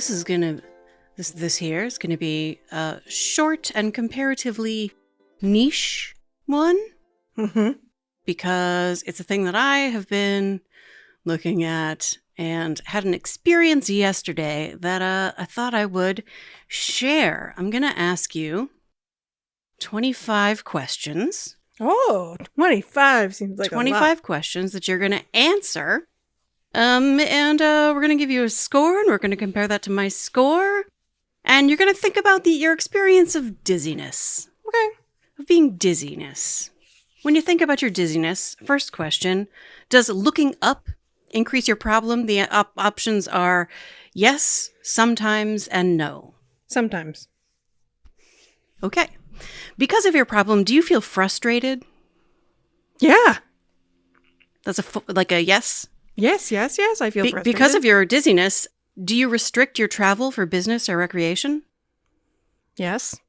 this here is gonna be a short and comparatively niche one. Mm-hmm. Because it's a thing that I have been looking at and had an experience yesterday that I thought I would share. I'm going to ask you 25 questions. Oh, 25 seems like 25 a lot. questions that you're going to answer. And we're going to give you a score, and we're going to compare that to my score. And you're going to think about your experience of dizziness. Okay. Of being dizziness. When you think about your dizziness, first question, does looking up increase your problem? The options are yes, sometimes, and no. Sometimes. Okay. Because of your problem, do you feel frustrated? Yeah. That's like a yes? Yes, I feel frustrated. Because of your dizziness, do you restrict your travel for business or recreation? Yes.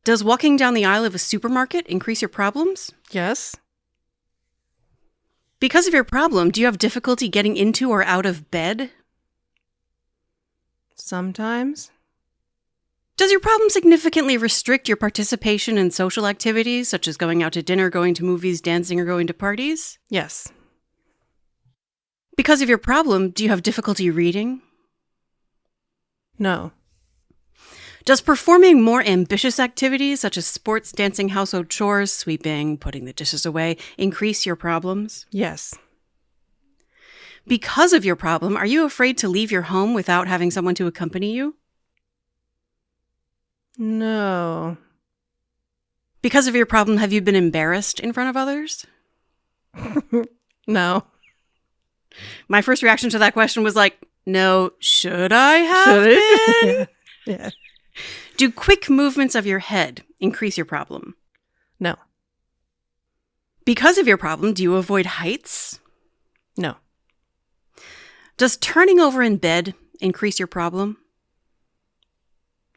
Does walking down the aisle of a supermarket increase your problems? Yes. Because of your problem, do you have difficulty getting into or out of bed? Sometimes. Does your problem significantly restrict your participation in social activities, such as going out to dinner, going to movies, dancing, or going to parties? Yes. Because of your problem, do you have difficulty reading? No. Does performing more ambitious activities, such as sports, dancing, household chores, sweeping, putting the dishes away, increase your problems? Yes. Because of your problem, are you afraid to leave your home without having someone to accompany you? No. Because of your problem, have you been embarrassed in front of others? No. My first reaction to that question was like, no, should I have Should it? been? Yeah. Do quick movements of your head increase your problem? No. Because of your problem, do you avoid heights? No. Does turning over in bed increase your problem?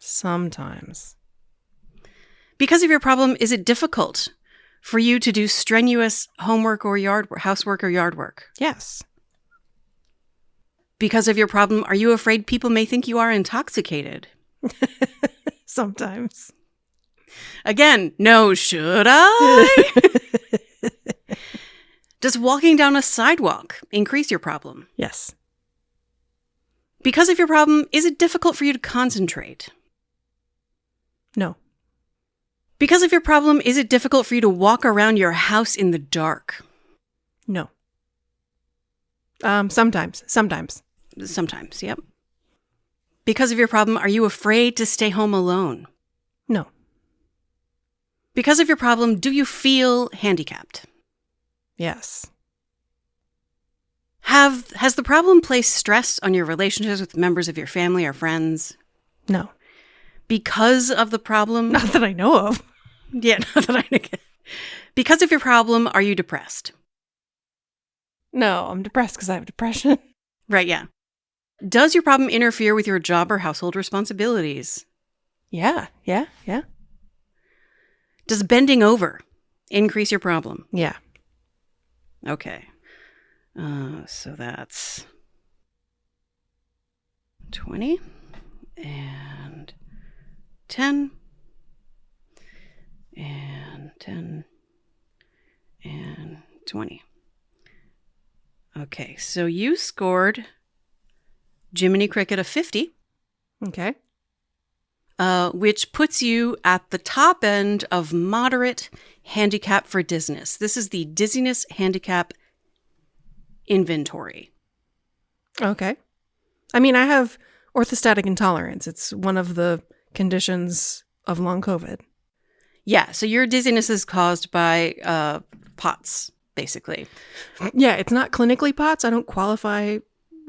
Sometimes. Because of your problem, is it difficult for you to do strenuous homework or housework or yard work? Yes. Because of your problem, are you afraid people may think you are intoxicated? Sometimes. Again, no, should I? Does walking down a sidewalk increase your problem? Yes. Because of your problem, is it difficult for you to concentrate? No. Because of your problem, is it difficult for you to walk around your house in the dark? No. Sometimes. Sometimes, yep. Because of your problem, are you afraid to stay home alone? No. Because of your problem, do you feel handicapped? Yes. Has the problem placed stress on your relationships with members of your family or friends? No. Because of the problem? Not that I know of. Yeah, not that I know. Because of your problem, are you depressed? No, I'm depressed because I have depression. Right, yeah. Does your problem interfere with your job or household responsibilities? Yeah. Does bending over increase your problem? Yeah. Okay. So that's 20 and 10 and 10 and 20. Okay, so you scored Jiminy Cricket a 50. Okay. Which puts you at the top end of moderate handicap for dizziness. This is the Dizziness Handicap Inventory. Okay. I mean, I have orthostatic intolerance. It's one of the conditions of long COVID. Yeah, so your dizziness is caused by POTS, basically. Yeah, it's not clinically POTS. I don't qualify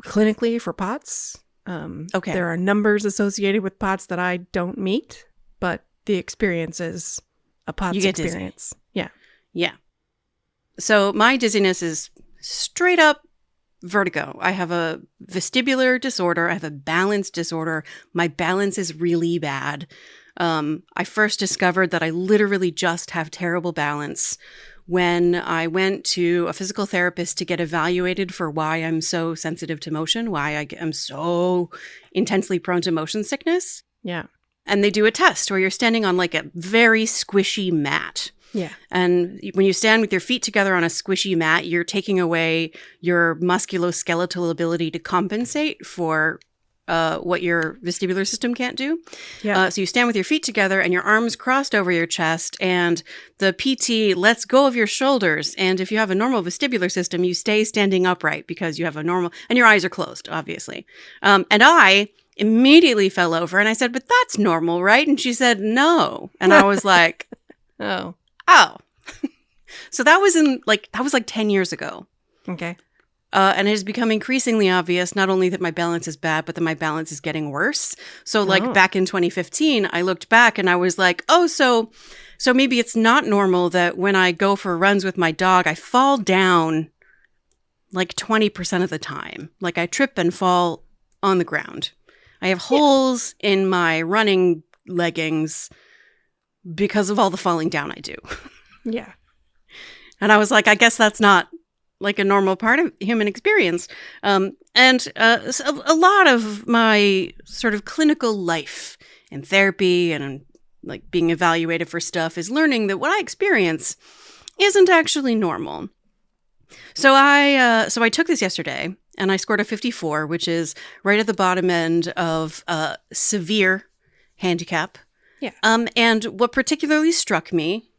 clinically for POTS. Okay. There are numbers associated with POTS that I don't meet, but the experience is a POTS You get experience. dizzy. Yeah. Yeah. So my dizziness is straight up vertigo. I have a vestibular disorder. I have a balance disorder. My balance is really bad. I first discovered that I literally just have terrible balance when I went to a physical therapist to get evaluated for why I'm so sensitive to motion, why I am so intensely prone to motion sickness. Yeah. And they do a test where you're standing on like a very squishy mat. Yeah. And when you stand with your feet together on a squishy mat, you're taking away your musculoskeletal ability to compensate for what your vestibular system can't do. Yeah. So you stand with your feet together and your arms crossed over your chest, and the PT lets go of your shoulders. And if you have a normal vestibular system, you stay standing upright because you have a normal, and your eyes are closed, obviously. And I immediately fell over and I said, "But that's normal, right?" And she said, "No." And I was like, Oh. So that was like 10 years ago. Okay. And it has become increasingly obvious, not only that my balance is bad, but that my balance is getting worse. So back in 2015, I looked back and I was like, oh, so maybe it's not normal that when I go for runs with my dog, I fall down like 20% of the time. Like I trip and fall on the ground. I have holes in my running leggings because of all the falling down I do. Yeah. And I was like, I guess that's not like a normal part of human experience. So a lot of my sort of clinical life and therapy and like being evaluated for stuff is learning that what I experience isn't actually normal. So I took this yesterday and I scored a 54, which is right at the bottom end of severe handicap. Yeah. And what particularly struck me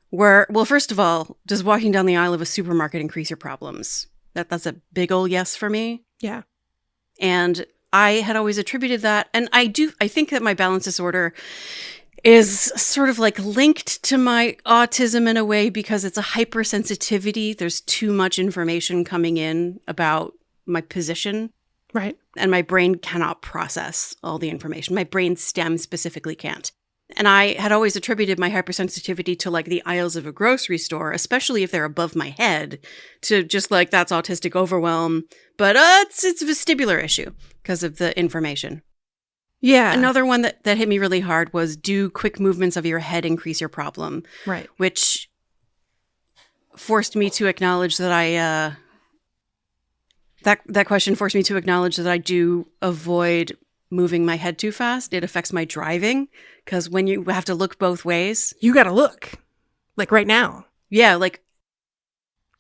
were, well, first of all, does walking down the aisle of a supermarket increase your problems? That's a big ol' yes for me. Yeah. And I had always attributed that. And I think that my balance disorder is sort of like linked to my autism in a way because it's a hypersensitivity. There's too much information coming in about my position. Right. And my brain cannot process all the information. My brain stem specifically can't. And I had always attributed my hypersensitivity to like the aisles of a grocery store, especially if they're above my head, to just like that's autistic overwhelm. But it's a vestibular issue because of the information. Yeah. Another one that hit me really hard was, do quick movements of your head increase your problem? Right. Which forced me to acknowledge that that question forced me to acknowledge that I do avoid moving my head too fast. It affects my driving because when you have to look both ways. You got to look. Like right now. Yeah, like.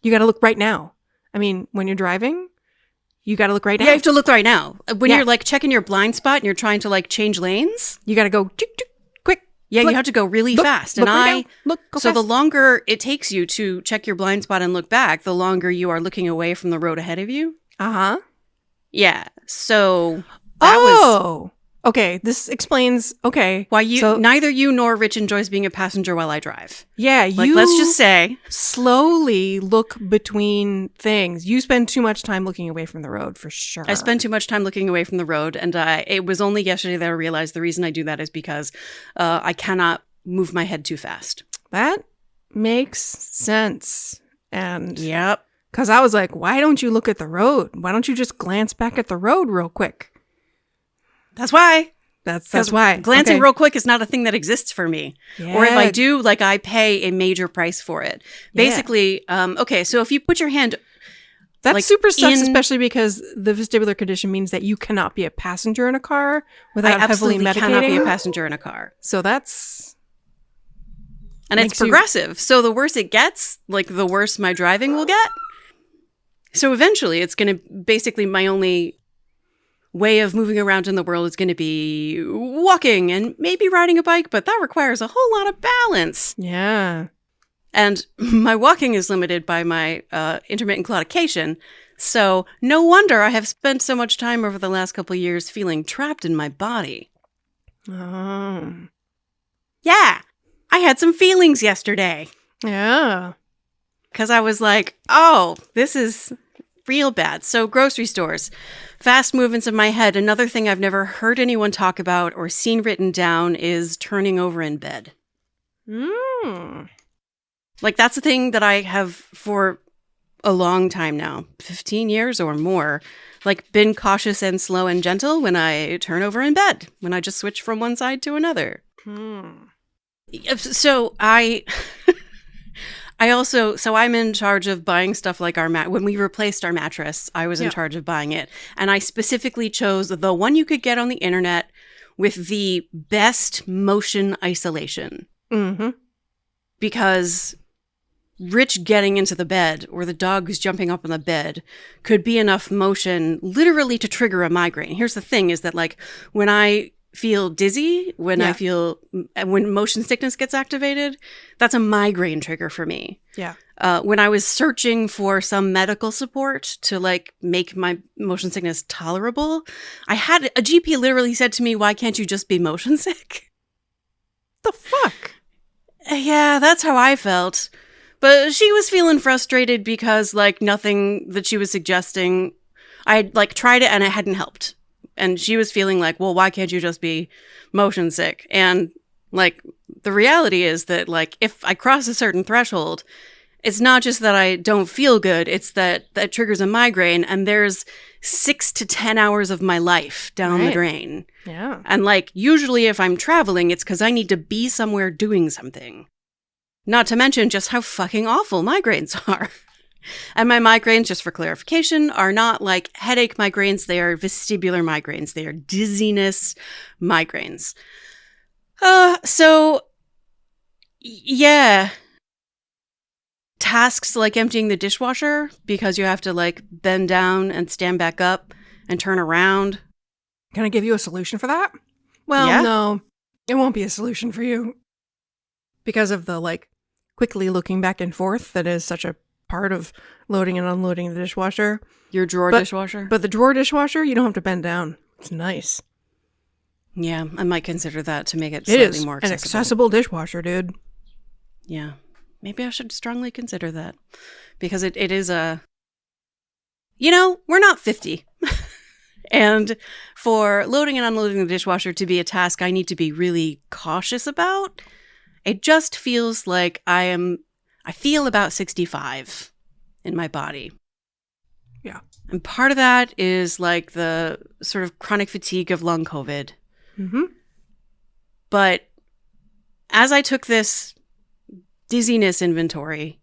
You got to look right now. I mean, when you're driving, you got to look right now. Yeah, you have to look right now. When Yeah. you're like checking your blind spot and you're trying to like change lanes. You got to go tick, tick, quick. Yeah, Look. you have to go really Look. fast. Look And right now. Look, go so fast. the longer it takes you to check your blind spot and look back, the longer you are looking away from the road ahead of you. Uh-huh. Yeah. So that was okay. This explains, okay. why So- neither you nor Rich enjoys being a passenger while I drive. Yeah, Like, you let's just say. slowly look between things. You spend too much time looking away from the road, for sure. I spend too much time looking away from the road, and it was only yesterday that I realized the reason I do that is because I cannot move my head too fast. That makes sense. And Yep. because I was like, why don't you look at the road? Why don't you just glance back at the road real quick? That's why. That's 'Cause why. glancing Okay. real quick is not a thing that exists for me. Or if Yeah. I do, like I pay a major price for it. Yeah. Basically, okay, so if you put your hand, That like, super sucks, in- especially because the vestibular condition means that you cannot be a passenger in a car without I heavily absolutely medicating. cannot be a passenger in a car. So that's And it's Makes you- progressive. So the worse it gets, like the worse my driving will get. So eventually it's going to basically my only way of moving around in the world is going to be walking and maybe riding a bike, but that requires a whole lot of balance. yeah. And my walking is limited by my intermittent claudication. So no wonder I have spent so much time over the last couple of years feeling trapped in my body. Oh. Yeah, I had some feelings yesterday. Yeah. Because I was like, oh, this is real bad. So grocery stores, fast movements of my head. Another thing I've never heard anyone talk about or seen written down is turning over in bed. Mm. Like that's a thing that I have for a long time now, 15 years or more, like been cautious and slow and gentle when I turn over in bed, when I just switch from one side to another. Hmm. So I So I'm in charge of buying stuff like when we replaced our mattress, I was in charge of buying it. And I specifically chose the one you could get on the internet with the best motion isolation. Mm-hmm. Because Rich getting into the bed or the dog who's jumping up on the bed could be enough motion literally to trigger a migraine. Here's the thing is that like when I feel dizzy, when motion sickness gets activated, that's a migraine trigger for me. Yeah. When I was searching for some medical support to like make my motion sickness tolerable, I had a GP literally said to me, "Why can't you just be motion sick?" The fuck? Yeah, that's how I felt. But she was feeling frustrated because like nothing that she was suggesting, I had like tried it and it hadn't helped. And she was feeling like, well, why can't you just be motion sick? And like the reality is that like if I cross a certain threshold, it's not just that I don't feel good, it's that triggers a migraine and there's 6 to 10 hours of my life down the drain. Yeah. And like usually if I'm traveling, it's because I need to be somewhere doing something. Not to mention just how fucking awful migraines are. And my migraines, just for clarification, are not like headache migraines. They are vestibular migraines. They are dizziness migraines. Yeah. Tasks like emptying the dishwasher because you have to like bend down and stand back up and turn around. Can I give you a solution for that? Well, no, it won't be a solution for you because of the like quickly looking back and forth that is such a part of loading and unloading the dishwasher. Your drawer dishwasher? But the drawer dishwasher, you don't have to bend down. It's nice. Yeah, I might consider that to make it slightly more accessible. An accessible dishwasher, dude. Yeah. Maybe I should strongly consider that. Because it is a... You know, we're not 50. And for loading and unloading the dishwasher to be a task I need to be really cautious about, it just feels like I feel about 65 in my body. Yeah. And part of that is like the sort of chronic fatigue of long COVID. Mm-hmm. But as I took this dizziness inventory,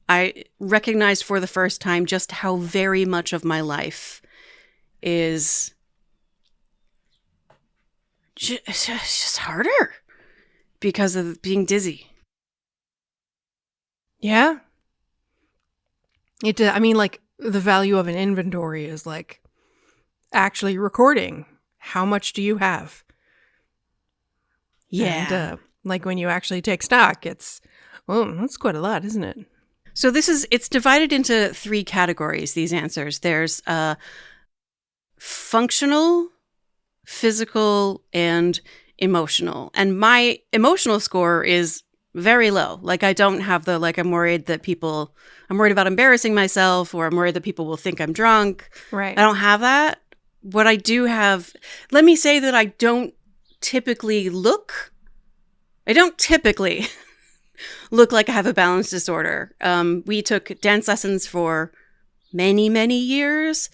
I recognized for the first time just how very much of my life is just harder because of being dizzy. Yeah. I mean, like, the value of an inventory is, like, actually recording. How much do you have? Yeah. And, like, when you actually take stock, it's, well, that's quite a lot, isn't it? So it's divided into 3 categories, these answers. There's functional, physical, and emotional. And my emotional score is very low. Like I don't have the, like, I'm worried about embarrassing myself, or I'm worried that people will think I'm drunk. Right. I don't have that. What I do have, let me say that I don't typically look like I have a balance disorder. We took dance lessons for many, many years.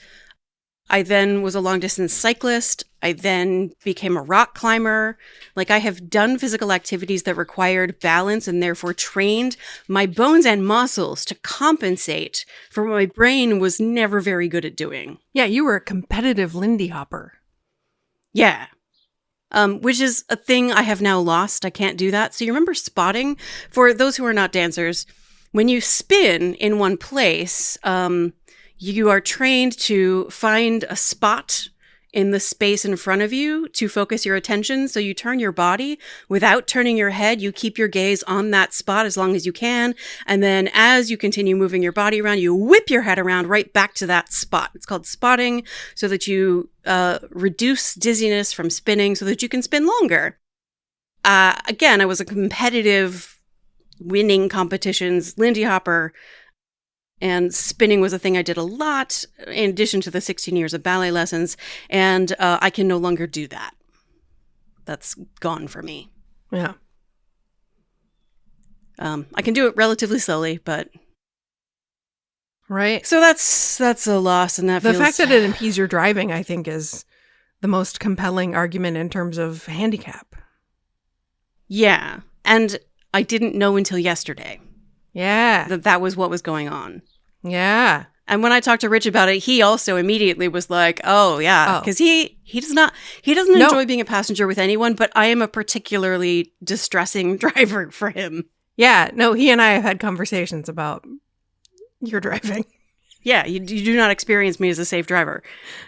I then was a long distance cyclist. I then became a rock climber. Like I have done physical activities that required balance and therefore trained my bones and muscles to compensate for what my brain was never very good at doing. Yeah, you were a competitive Lindy Hopper. Yeah. Which is a thing I have now lost. I can't do that. So you remember spotting? For those who are not dancers, when you spin in one place, you are trained to find a spot in the space in front of you to focus your attention. So you turn your body without turning your head. You keep your gaze on that spot as long as you can. And then as you continue moving your body around, you whip your head around right back to that spot. It's called spotting, so that you reduce dizziness from spinning so that you can spin longer. Again, I was a competitive, winning competitions Lindy Hopper. And spinning was a thing I did a lot, in addition to the 16 years of ballet lessons. And I can no longer do that. That's gone for me. Yeah. I can do it relatively slowly, but... Right. So that's a loss, and that the feels... fact that it impedes your driving, I think, is the most compelling argument in terms of handicap. Yeah. And I didn't know until yesterday. Yeah. That was what was going on. Yeah. And when I talked to Rich about it, he also immediately was like, "Oh yeah," because he doesn't enjoy being a passenger with anyone, but I am a particularly distressing driver for him. Yeah, no, he and I have had conversations about your driving. Yeah, you do not experience me as a safe driver.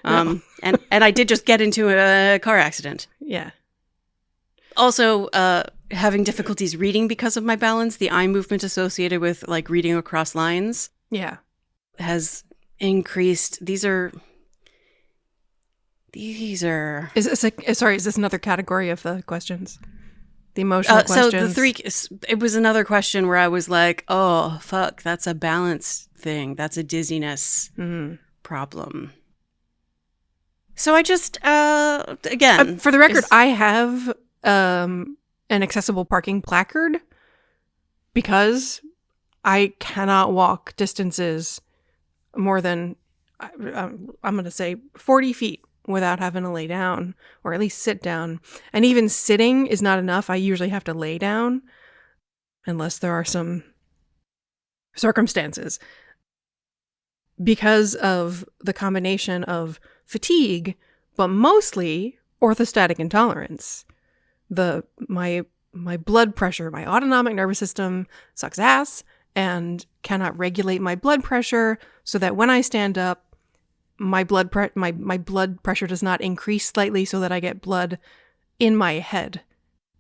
No. and I did just get into a car accident. Yeah. Also, having difficulties reading because of my balance, the eye movement associated with like reading across lines. Yeah. Has increased. These are. Is this another category of the questions? The emotional questions. So the three. It was another question where I was like, "Oh fuck, that's a balance thing. That's a dizziness problem." So I just again, for the record, I have an accessible parking placard because I cannot walk distances more than, I'm going to say 40 feet without having to lay down or at least sit down. And even sitting is not enough. I usually have to lay down unless there are some circumstances. Because of the combination of fatigue, but mostly orthostatic intolerance. My blood pressure, my autonomic nervous system sucks ass and cannot regulate my blood pressure so that when I stand up, my blood pressure does not increase slightly so that I get blood in my head.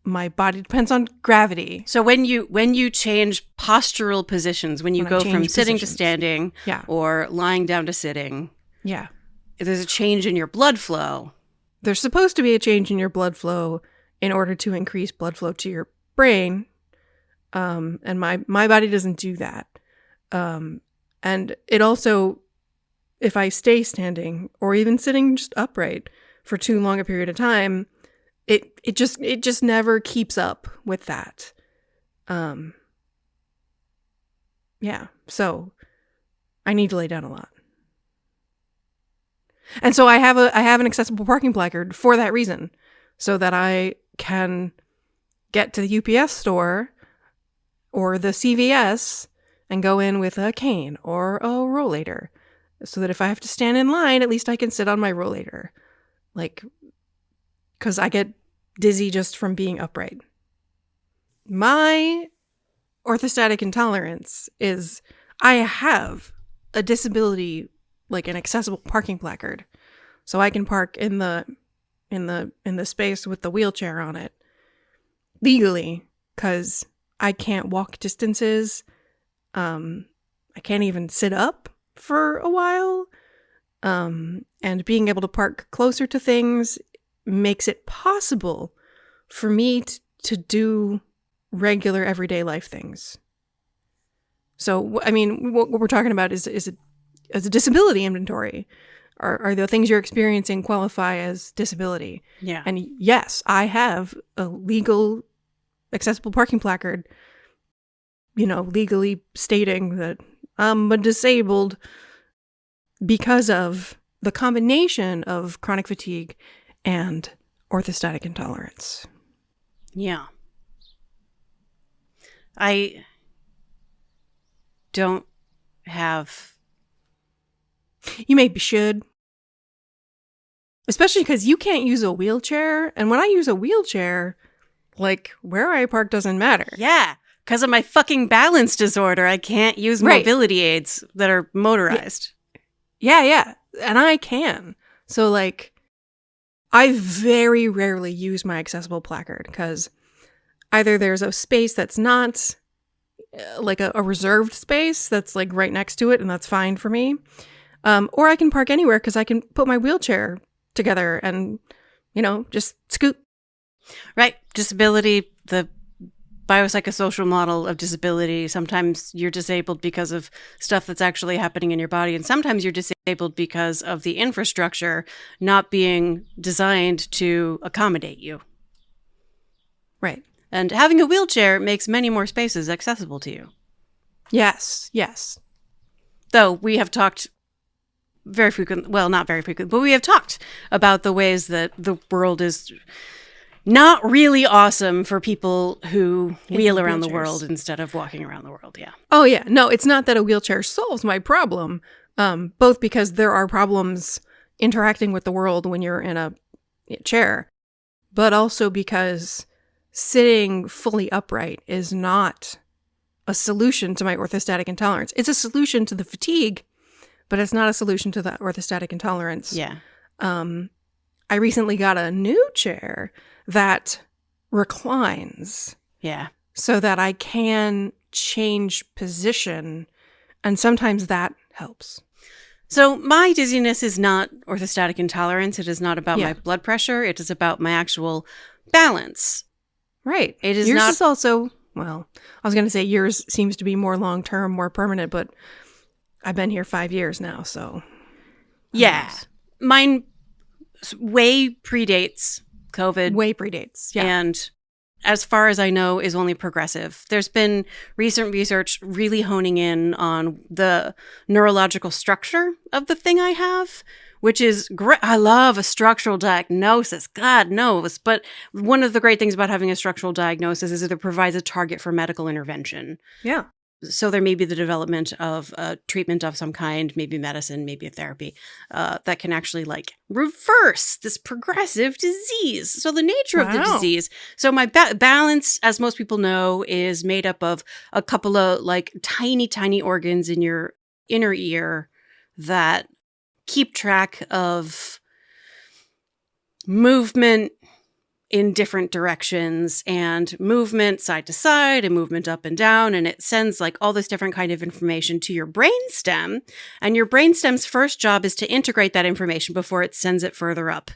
My body depends on gravity. So when you change postural positions, when you go from sitting to standing, or lying down to sitting, there's a change in your blood flow. There's supposed to be a change in your blood flow in order to increase blood flow to your brain. And my body doesn't do that. And it also, if I stay standing or even sitting just upright for too long a period of time, it just never keeps up with that. So I need to lay down a lot. And so I have an accessible parking placard for that reason, so that I can get to the UPS store or the CVS and go in with a cane or a rollator, so that if I have to stand in line, at least I can sit on my rollator. Like, because I get dizzy just from being upright. My orthostatic intolerance is I have a disability, like an accessible parking placard, so I can park in the space with the wheelchair on it legally, because I can't walk distances. I can't even sit up for a while. And being able to park closer to things makes it possible for me to do regular everyday life things. So, I mean, what we're talking about is a disability inventory. Are the things you're experiencing qualify as disability? Yeah. And yes, I have a legal accessible parking placard, legally stating that I'm disabled because of the combination of chronic fatigue and orthostatic intolerance. Yeah. I don't have... You maybe should. Especially because you can't use a wheelchair. And when I use a wheelchair, like, where I park doesn't matter. Yeah. Because of my fucking balance disorder, I can't use mobility aids that are motorized. Yeah. And I can. So, like, I very rarely use my accessible placard because either there's a space that's not like a reserved space that's like right next to it, and that's fine for me. Or I can park anywhere because I can put my wheelchair together and, just scoot. Right. Disability, the biopsychosocial model of disability. Sometimes you're disabled because of stuff that's actually happening in your body. And sometimes you're disabled because of the infrastructure not being designed to accommodate you. Right. And having a wheelchair makes many more spaces accessible to you. Yes. Though we have talked not very frequently, but we have talked about the ways that the world is not really awesome for people who wheel around the wheelchairs. world instead of walking around the world. Yeah. Oh, yeah. No, it's not that a wheelchair solves my problem, both because there are problems interacting with the world when you're in a chair, but also because sitting fully upright is not a solution to my orthostatic intolerance. It's a solution to the fatigue, but it's not a solution to the orthostatic intolerance. Yeah. I recently got a new chair that reclines. Yeah. So that I can change position, and sometimes that helps. So my dizziness is not orthostatic intolerance. It is not about my blood pressure. It is about my actual balance. Right. It is yours not. Is also, well, I was going to say yours seems to be more long-term, more permanent, but I've been here 5 years now, so. Yeah. Mine way predates COVID. Way predates, yeah. And as far as I know, is only progressive. There's been recent research really honing in on the neurological structure of the thing I have, which is great. I love a structural diagnosis. God knows. But one of the great things about having a structural diagnosis is that it provides a target for medical intervention. Yeah. So there may be the development of a treatment of some kind, maybe medicine, maybe a therapy, that can actually like reverse this progressive disease. So the nature of the disease. So my balance, as most people know, is made up of a couple of like tiny, tiny organs in your inner ear that keep track of movement in different directions and movement side to side and movement up and down. And it sends like all this different kind of information to your brainstem. And your brainstem's first job is to integrate that information before it sends it further up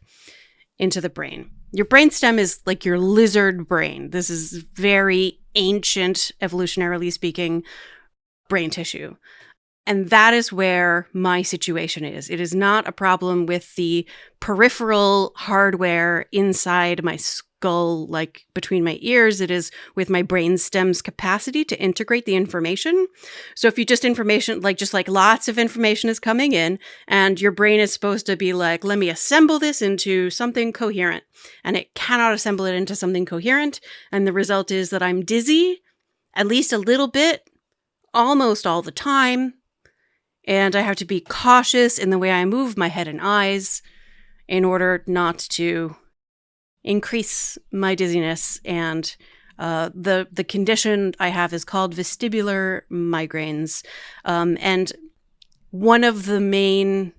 into the brain. Your brainstem is like your lizard brain. This is very ancient, evolutionarily speaking, brain tissue. And that is where my situation is. It is not a problem with the peripheral hardware inside my skull, like between my ears. It is with my brainstem's capacity to integrate the information. So if you just lots of information is coming in and your brain is supposed to be like, let me assemble this into something coherent. And it cannot assemble it into something coherent. And the result is that I'm dizzy, at least a little bit, almost all the time. And I have to be cautious in the way I move my head and eyes in order not to increase my dizziness. And the condition I have is called vestibular migraines. And one of the main,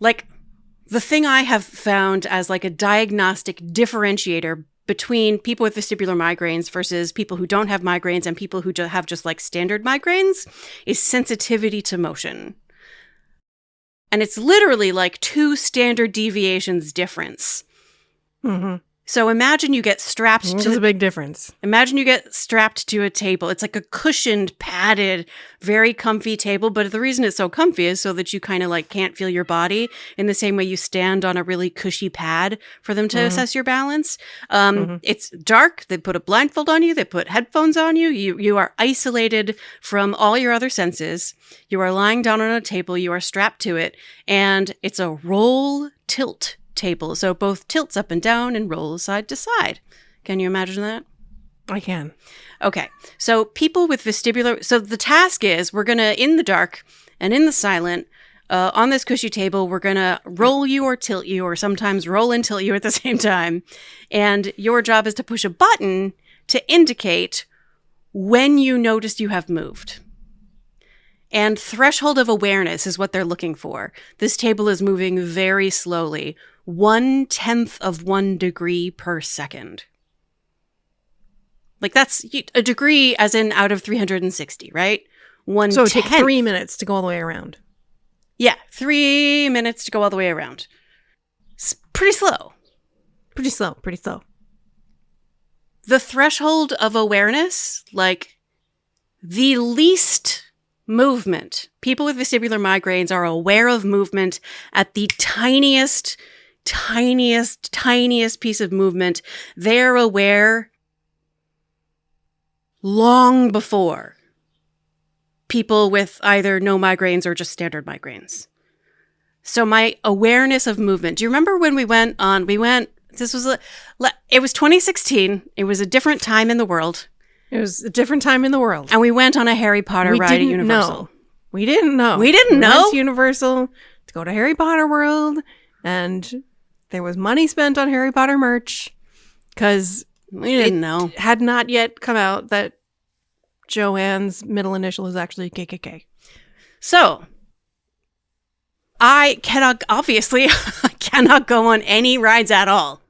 like the thing I have found as like a diagnostic differentiator between people with vestibular migraines versus people who don't have migraines and people who have just like standard migraines is sensitivity to motion. And it's literally like 2 standard deviations difference. Mm-hmm. So imagine you get strapped to... There's a big difference. Imagine you get strapped to a table. It's like a cushioned, padded, very comfy table. But the reason it's so comfy is so that you kind of like can't feel your body in the same way you stand on a really cushy pad for them to assess your balance. It's dark. They put a blindfold on you. They put headphones on you. You are isolated from all your other senses. You are lying down on a table. You are strapped to it. And it's a roll tilt table. So it both tilts up and down and rolls side to side. Can you imagine that? I can. Okay. So people with vestibular... So the task is we're going to, in the dark and in the silent, on this cushy table, we're going to roll you or tilt you, or sometimes roll and tilt you at the same time. And your job is to push a button to indicate when you notice you have moved. And threshold of awareness is what they're looking for. This table is moving very slowly, 1/10 of 1 degree per second. Like that's a degree as in out of 360, right? 1/10. So it takes 3 minutes to go all the way around. Yeah, 3 minutes to go all the way around. It's pretty slow. Pretty slow. The threshold of awareness, like the least movement. People with vestibular migraines are aware of movement at the tiniest piece of movement. They're aware long before people with either no migraines or just standard migraines. So my awareness of movement. Do you remember when we went It was 2016. It was a different time in the world. It was a different time in the world. And we went on a Harry Potter ride at Universal. We didn't know. We didn't know. Went to Universal to go to Harry Potter World, and there was money spent on Harry Potter merch because we didn't know. Had not yet come out that Joanne's middle initial is actually KKK. So I cannot go on any rides at all.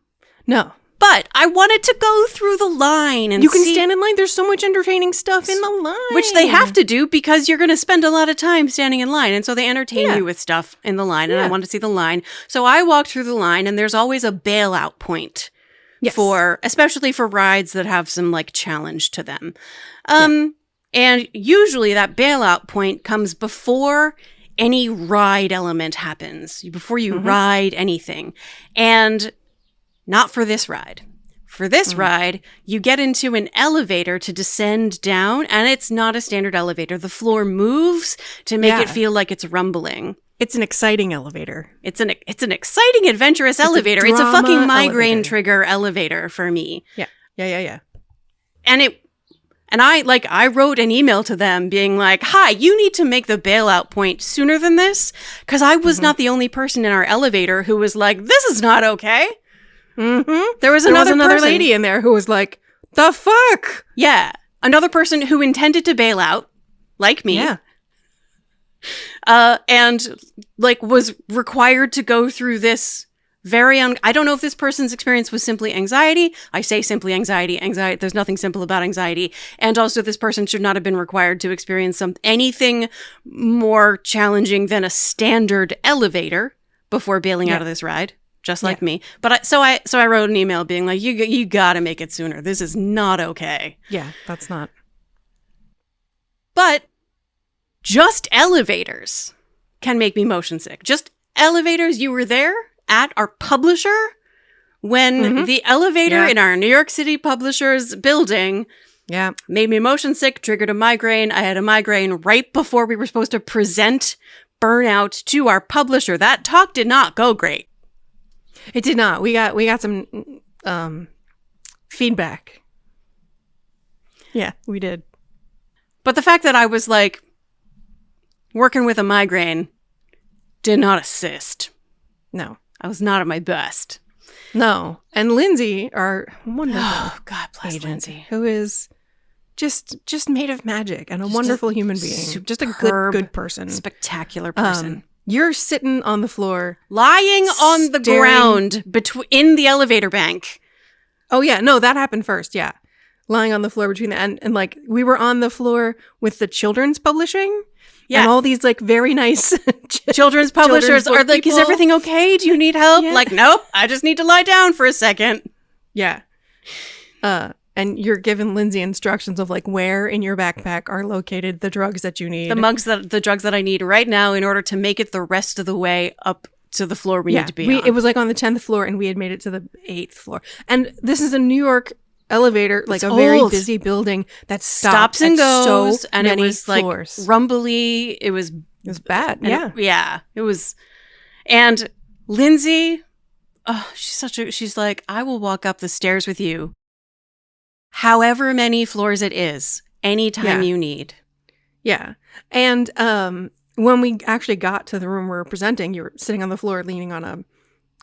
No. But I wanted to go through the line and you can stand in line. There's so much entertaining stuff in the line. Which they have to do because you're going to spend a lot of time standing in line. And so they entertain you with stuff in the line. And I want to see the line. So I walked through the line, and there's always a bailout point especially for rides that have some like challenge to them. And usually that bailout point comes before any ride element happens, before you ride anything. And not for this ride. For this ride, you get into an elevator to descend down, and it's not a standard elevator. The floor moves to make it feel like it's rumbling. It's an exciting elevator. It's an exciting, adventurous elevator. It's a fucking migraine trigger elevator for me. Yeah. And I wrote an email to them being like, hi, you need to make the bailout point sooner than this, because I was not the only person in our elevator who was like, this is not okay. There was another lady in there who was like, the fuck? Yeah. Another person who intended to bail out, like me. Yeah. And like was required to go through this I don't know if this person's experience was simply anxiety. I say simply anxiety. There's nothing simple about anxiety. And also this person should not have been required to experience anything more challenging than a standard elevator before bailing out of this ride. Just like me. But so I wrote an email being like, you gotta make it sooner. This is not okay. Yeah, that's not. But just elevators can make me motion sick. Just elevators. You were there at our publisher when the elevator in our New York City publisher's building made me motion sick, triggered a migraine. I had a migraine right before we were supposed to present Burnout to our publisher. That talk did not go great. It did not. We got some feedback. Yeah, we did. But the fact that I was like working with a migraine did not assist. No. I was not at my best. No. And Lindsay, our wonderful God bless agent, Lindsay, who is just made of magic and a wonderful human being. Just a good person. Spectacular person. You're sitting on the floor. Lying on the ground in the elevator bank. Oh, yeah. No, that happened first. Yeah. Lying on the floor between and like we were on the floor with the children's publishing. Yeah. And all these like very nice children's publishers are like, is everything okay? Do you need help? Yeah. Like, nope. I just need to lie down for a second. Yeah. And you're giving Lindsay instructions of like where in your backpack are located the drugs that you need. The drugs that I need right now in order to make it the rest of the way up to the floor we need to be on. It was like on the 10th floor and we had made it to the 8th floor. And this is a New York elevator, like it's very busy building that stops and goes so and it was floors. Like rumbly. It was bad. Yeah. It was. And Lindsay, she's like, I will walk up the stairs with you. However many floors it is, anytime you need. Yeah. And when we actually got to the room we were presenting, you were sitting on the floor leaning on a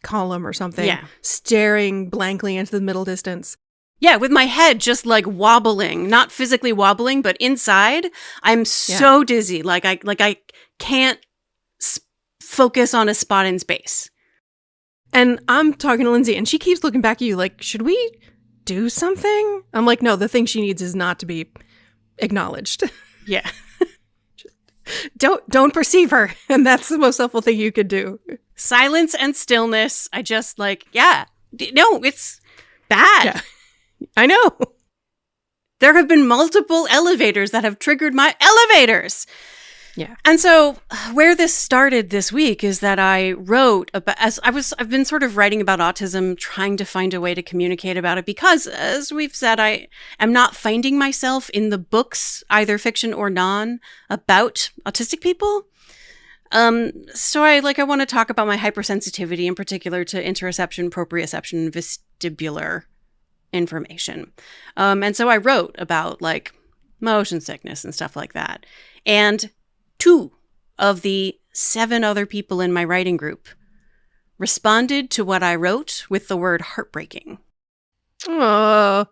column or something, staring blankly into the middle distance. Yeah, with my head just like wobbling, not physically wobbling, but inside, I'm so dizzy. Like I can't focus on a spot in space. And I'm talking to Lindsay and she keeps looking back at you like, should we do something? I'm like, no, the thing she needs is not to be acknowledged. Yeah. Don't perceive her. And that's the most helpful thing you could do. Silence and stillness. I just like, no, it's bad. Yeah. I know. There have been multiple elevators that have triggered my elevators. Yeah. And so where this started this week is that I wrote about, I've been sort of writing about autism, trying to find a way to communicate about it because, as we've said, I am not finding myself in the books, either fiction or non, about autistic people. So I want to talk about my hypersensitivity, in particular to interoception, proprioception, vestibular information. And so I wrote about like motion sickness and stuff like that. And 2 of the 7 other people in my writing group responded to what I wrote with the word heartbreaking. And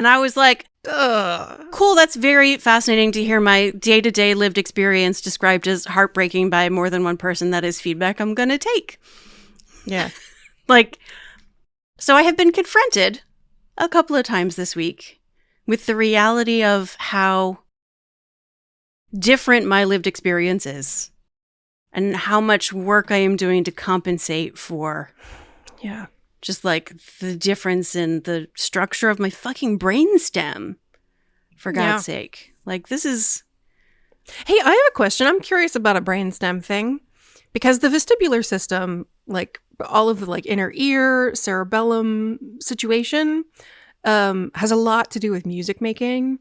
I was like, cool, that's very fascinating to hear my day-to-day lived experience described as heartbreaking by more than one person. That is feedback I'm going to take. Yeah. So I have been confronted a couple of times this week with the reality of how different my lived experience is and how much work I am doing to compensate for. Yeah. Just like the difference in the structure of my fucking brainstem, for God's sake. Like, this is... Hey, I have a question. I'm curious about a brainstem thing. Because the vestibular system, like all of the like inner ear, cerebellum situation, has a lot to do with music making.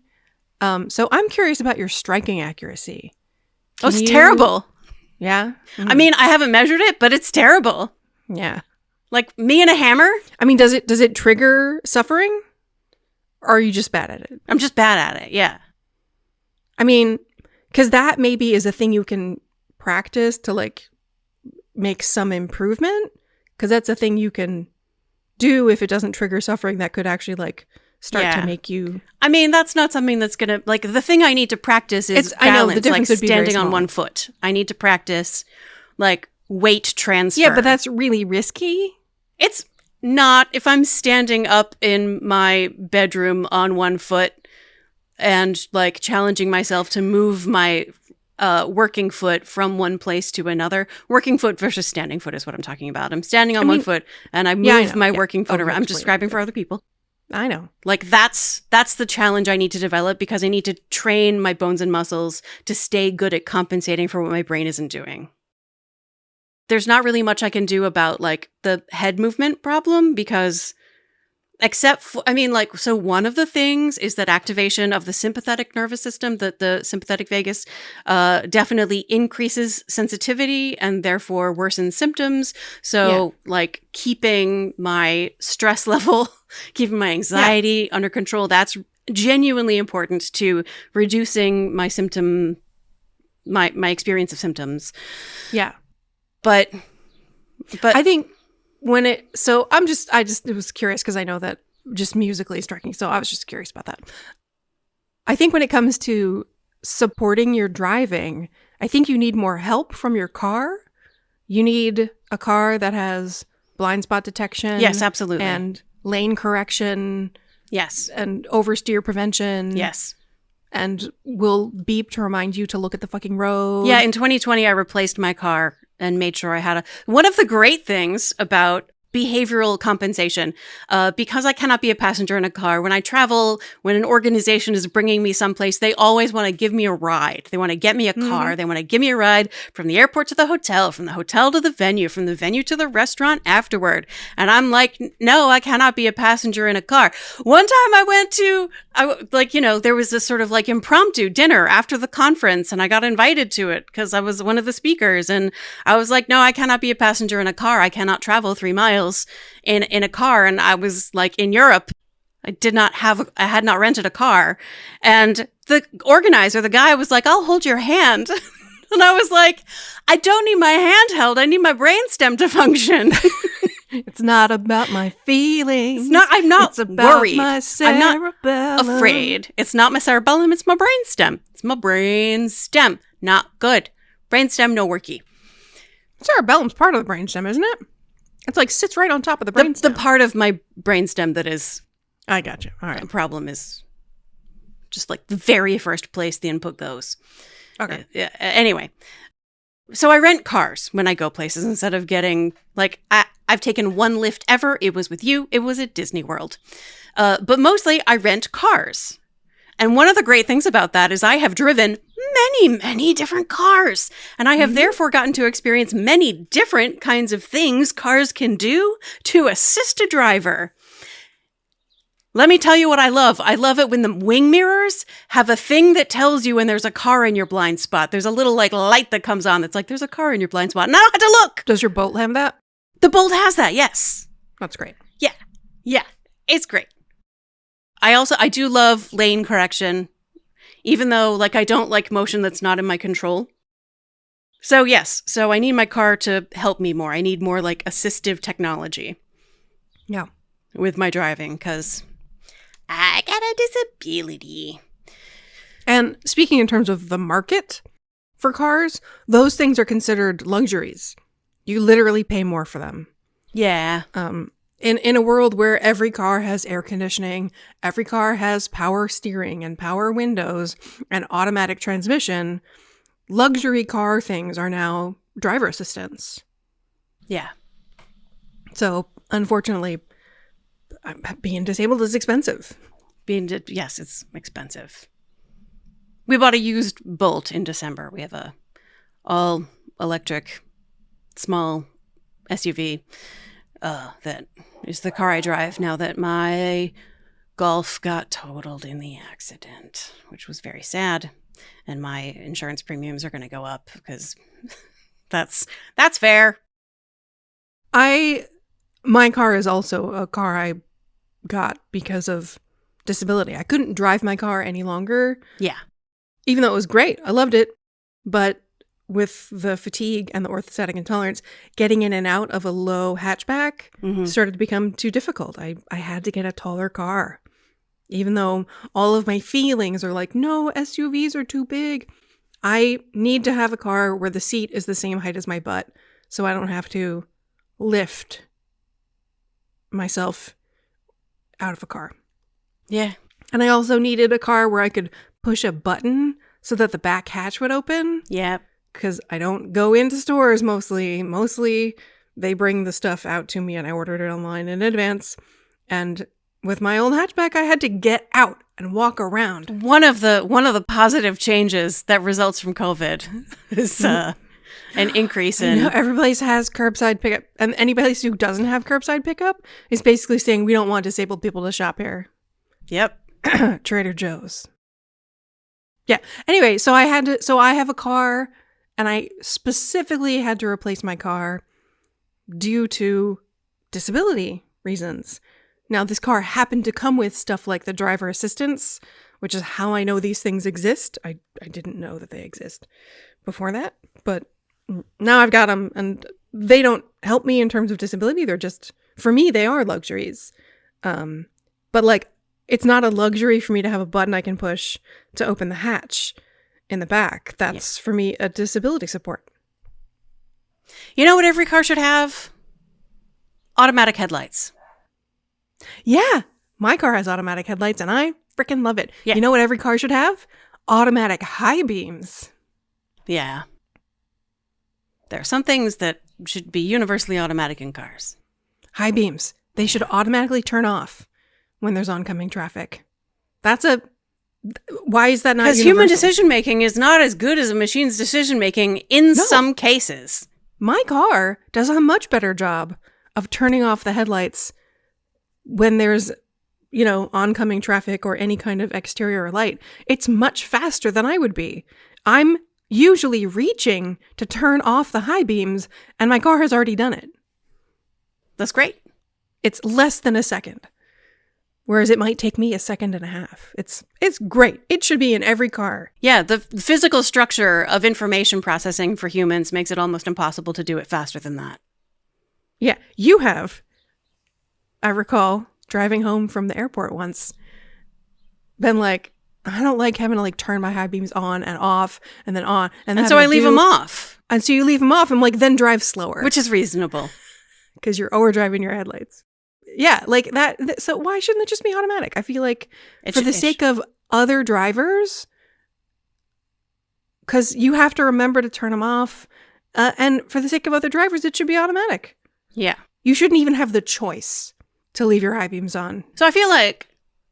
So I'm curious about your striking accuracy. It's terrible. Yeah? Mm-hmm. I mean, I haven't measured it, but it's terrible. Yeah. Like me and a hammer? I mean, does it trigger suffering? Or are you just bad at it? I'm just bad at it, yeah. I mean, because that maybe is a thing you can practice to like make some improvement. Because that's a thing you can do if it doesn't trigger suffering that could actually like start to make you... I mean, that's not something that's going to... Like, the thing I need to practice is balance, I know, the difference would be standing very on small. one foot. I need to practice, like, weight transfer. Yeah, but that's really risky. It's not if I'm standing up in my bedroom on one foot and like challenging myself to move my working foot from one place to another. Working foot versus standing foot is what I'm talking about. I'm standing on one foot and I move my working foot around. I'm describing for other people. I know. Like that's the challenge I need to develop because I need to train my bones and muscles to stay good at compensating for what my brain isn't doing. There's not really much I can do about like the head movement problem because except for, I mean, like, so one of the things is that activation of the sympathetic nervous system, the sympathetic vagus, definitely increases sensitivity and therefore worsens symptoms. So like keeping my stress level, keeping my anxiety under control, that's genuinely important to reducing my my experience of symptoms. Yeah. But I think when I was curious because I know that just musically striking. So I was just curious about that. I think when it comes to supporting your driving, I think you need more help from your car. You need a car that has blind spot detection. Yes, absolutely. And lane correction. Yes. And oversteer prevention. Yes. And will beep to remind you to look at the fucking road. Yeah, in 2020, I replaced my car and made sure I had one of the great things about behavioral compensation, because I cannot be a passenger in a car. When I travel, when an organization is bringing me someplace, they always want to give me a ride. They want to get me a car. They want to give me a ride from the airport to the hotel, from the hotel to the venue, from the venue to the restaurant afterward. And I'm like, no, I cannot be a passenger in a car. One time I went to, there was this sort of like impromptu dinner after the conference and I got invited to it because I was one of the speakers. And I was like, no, I cannot be a passenger in a car. I cannot travel 3 miles in a car. And I was like in Europe. I had not rented a car. And the organizer, the guy was like, I'll hold your hand. And I was like, I don't need my hand held. I need my brainstem to function. It's not about my feelings. I'm not it's about worried. My cerebellum. I'm not afraid. It's not my cerebellum. It's my brainstem. It's my brainstem. Not good. Brainstem, no worky. Cerebellum's part of the brainstem, isn't it? It's like sits right on top of the brainstem. The part of my brainstem that is... I gotcha. All right. The problem is just like the very first place the input goes. Okay. Anyway, so I rent cars when I go places instead of getting like I've taken one Lyft ever. It was with you. It was at Disney World. But mostly I rent cars. And one of the great things about that is I have driven many, many different cars. And I have therefore gotten to experience many different kinds of things cars can do to assist a driver. Let me tell you what I love. I love it when the wing mirrors have a thing that tells you when there's a car in your blind spot. There's a little like light that comes on that's like, there's a car in your blind spot. And I don't have to look. Does your Bolt have that? The Bolt has that, yes. That's great. Yeah. Yeah. It's great. I do love lane correction, even though like I don't like motion that's not in my control. So yes, so I need my car to help me more. I need more like assistive technology. Yeah. With my driving, because I got a disability. And speaking in terms of the market for cars, those things are considered luxuries. You literally pay more for them. Yeah. In a world where every car has air conditioning, every car has power steering and power windows and automatic transmission, luxury car things are now driver assistants. Yeah. So, unfortunately, being disabled is expensive. Yes, it's expensive. We bought a used Bolt in December. We have a all-electric, small SUV that is the car I drive now that my Golf got totaled in the accident, which was very sad. And my insurance premiums are going to go up because that's fair. My car is also a car I got because of disability. I couldn't drive my car any longer. Yeah. Even though it was great. I loved it. But with the fatigue and the orthostatic intolerance, getting in and out of a low hatchback started to become too difficult. I had to get a taller car. Even though all of my feelings are like, no, SUVs are too big. I need to have a car where the seat is the same height as my butt so I don't have to lift myself out of a car. Yeah. And I also needed a car where I could push a button so that the back hatch would open. Yeah. Because I don't go into stores mostly. Mostly they bring the stuff out to me and I ordered it online in advance. And with my old hatchback, I had to get out and walk around. One of the positive changes that results from COVID is an increase in... every place has curbside pickup. And any place who doesn't have curbside pickup is basically saying we don't want disabled people to shop here. Yep. Trader Joe's. Yeah. Anyway, so I have a car and I specifically had to replace my car due to disability reasons. Now, this car happened to come with stuff like the driver assistance, which is how I know these things exist. I didn't know that they exist before that, but now I've got them and they don't help me in terms of disability. They're just, for me, they are luxuries. But like, it's not a luxury for me to have a button I can push to open the hatch in the back. That's, for me, a disability support. You know what every car should have? Automatic headlights. Yeah, my car has automatic headlights and I freaking love it. Yeah. You know what every car should have? Automatic high beams. Yeah. There are some things that should be universally automatic in cars. High beams. They should automatically turn off when there's oncoming traffic. Why is that not universal? Because human decision-making is not as good as a machine's decision-making in some cases. My car does a much better job of turning off the headlights when there's, oncoming traffic or any kind of exterior light. It's much faster than I would be. I'm usually reaching to turn off the high beams, and my car has already done it. That's great. It's less than a second. Whereas it might take me a second and a half. It's great. It should be in every car. Yeah, the physical structure of information processing for humans makes it almost impossible to do it faster than that. Yeah, you have. I recall driving home from the airport once, been like, I don't like having to turn my high beams on and off and then on. And so I leave them off. And so you leave them off. I'm like, then drive slower. Which is reasonable. Because you're overdriving your headlights. Yeah, like that. So why shouldn't it just be automatic? I feel like for the sake of other drivers, because you have to remember to turn them off. And for the sake of other drivers, it should be automatic. Yeah. You shouldn't even have the choice to leave your high beams on. So I feel like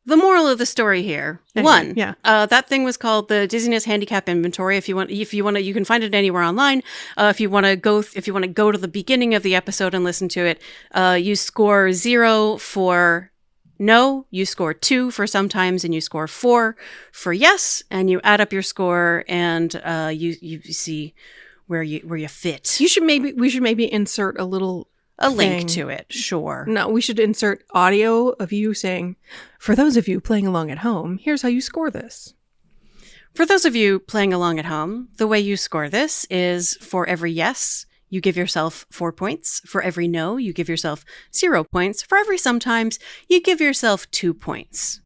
the moral of the story here, anyway, that thing was called the Dizziness Handicap Inventory. If you want, you can find it anywhere online. If you want to go to the beginning of the episode and listen to it, you score 0 for no, you score 2 for sometimes, and you score 4 for yes, and you add up your score, and you see where you fit. We should maybe insert a link to it. Sure. No, we should insert audio of you saying, for those of you playing along at home, here's how you score this. For those of you playing along at home, the way you score this is for every yes, you give yourself 4 points. For every no, you give yourself 0 points. For every sometimes, you give yourself 2 points.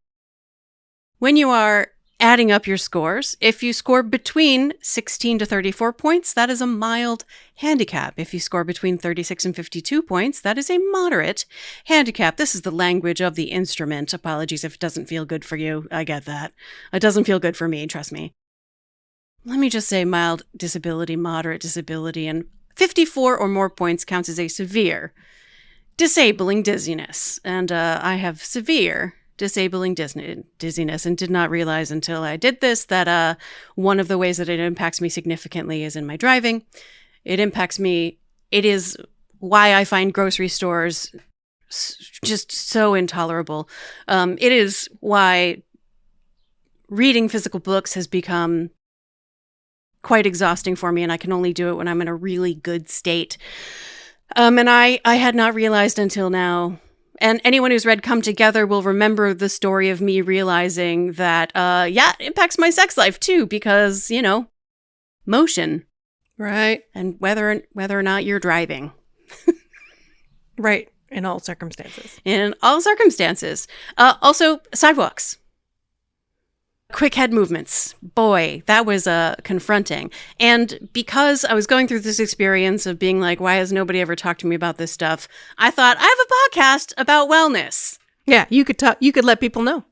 When you are adding up your scores, if you score between 16 to 34 points, that is a mild handicap. If you score between 36 and 52 points, that is a moderate handicap. This is the language of the instrument. Apologies if it doesn't feel good for you. I get that. It doesn't feel good for me, trust me. Let me just say mild disability, moderate disability, and 54 or more points counts as a severe disabling dizziness. And I have severe disabling dizziness and did not realize until I did this that one of the ways that it impacts me significantly is in my driving. It impacts me. It is why I find grocery stores just so intolerable. It is why reading physical books has become quite exhausting for me, and I can only do it when I'm in a really good state. And I had not realized until now, and anyone who's read Come Together will remember the story of me realizing that, it impacts my sex life too, because, motion. Right. And whether or not you're driving. Right. In all circumstances. In all circumstances. Also, sidewalks. Quick head movements. Boy, that was confronting. And because I was going through this experience of being like, why has nobody ever talked to me about this stuff? I thought, I have a podcast about wellness. Yeah, you could talk. You could let people know.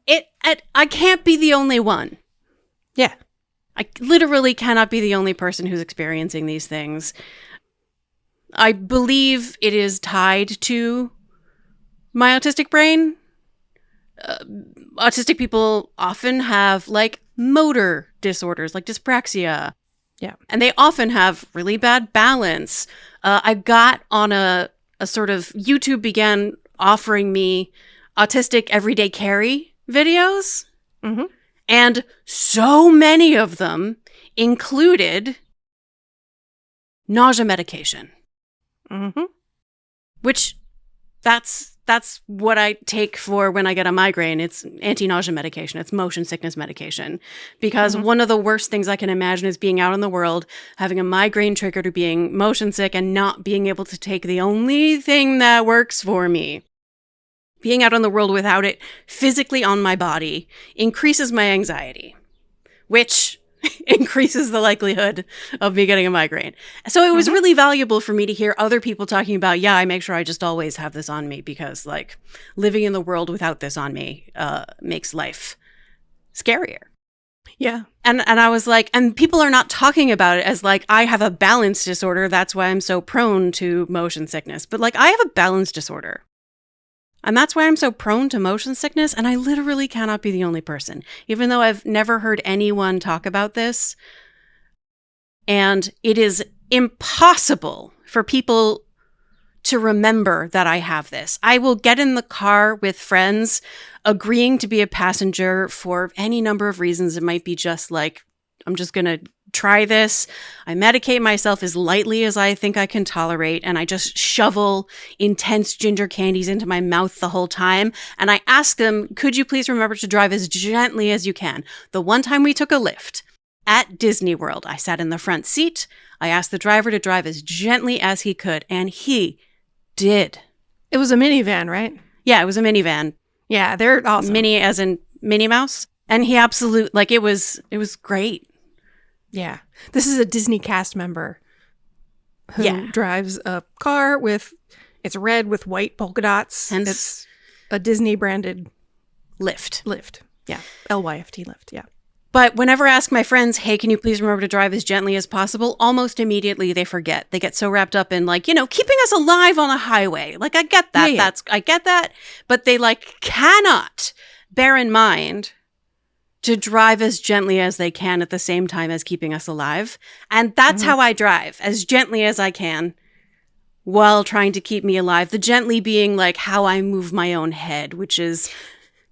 I can't be the only one. Yeah. I literally cannot be the only person who's experiencing these things. I believe it is tied to my autistic brain. Autistic people often have motor disorders like dyspraxia. Yeah. And they often have really bad balance. I got on a sort of YouTube began offering me autistic everyday carry videos. Mm-hmm. And so many of them included nausea medication. Mm-hmm. Which that's what I take for when I get a migraine. It's anti-nausea medication. It's motion sickness medication. Because one of the worst things I can imagine is being out in the world, having a migraine trigger to being motion sick and not being able to take the only thing that works for me. Being out in the world without it physically on my body increases my anxiety, which increases the likelihood of me getting a migraine. So it was really valuable for me to hear other people talking about, I make sure I just always have this on me because living in the world without this on me makes life scarier. Yeah. And I was like, and people are not talking about it as I have a balance disorder. That's why I'm so prone to motion sickness. But I have a balance disorder. And that's why I'm so prone to motion sickness, and I literally cannot be the only person, even though I've never heard anyone talk about this. And it is impossible for people to remember that I have this. I will get in the car with friends agreeing to be a passenger for any number of reasons. It might be just I'm just going to try this. I medicate myself as lightly as I think I can tolerate, and I just shovel intense ginger candies into my mouth the whole time. And I ask them, could you please remember to drive as gently as you can? The one time we took a lift at Disney World, I sat in the front seat. I asked the driver to drive as gently as he could, and he did. It was a minivan, right? Yeah, it was a minivan. Yeah, they're awesome. Minnie as in Minnie Mouse. And he absolutely, it was great. Yeah. This is a Disney cast member who drives a car it's red with white polka dots. Hence, it's a Disney branded Lyft. Yeah. LYFT Lyft. Yeah. But whenever I ask my friends, hey, can you please remember to drive as gently as possible? Almost immediately they forget. They get so wrapped up in keeping us alive on a highway. I get that. Yeah. I get that. But they cannot bear in mind to drive as gently as they can at the same time as keeping us alive. And that's how I drive, as gently as I can while trying to keep me alive. The gently being like how I move my own head, which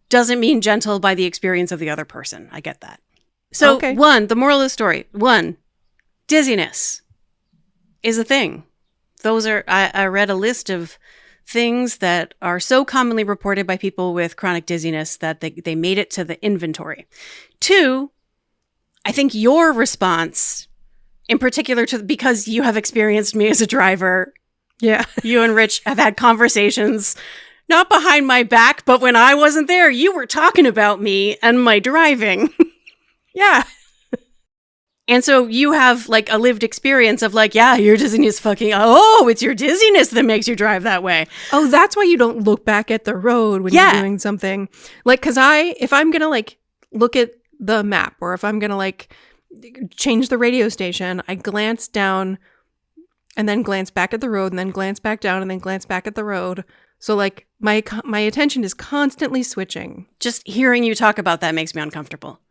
doesn't mean gentle by the experience of the other person. I get that. So the moral of the story, dizziness is a thing. I read a list of things that are so commonly reported by people with chronic dizziness that they made it to the inventory. 2, I think your response, in particular because you have experienced me as a driver. Yeah. You and Rich have had conversations, not behind my back, but when I wasn't there, you were talking about me and my driving. Yeah. And so you have like a lived experience of like, yeah, your dizziness it's your dizziness that makes you drive that way. Oh, that's why you don't look back at the road when you're doing something. Like, because if I'm going to like look at the map, or if I'm going to like change the radio station, I glance down and then glance back at the road and then glance back down and then glance back at the road. So like my attention is constantly switching. Just hearing you talk about that makes me uncomfortable.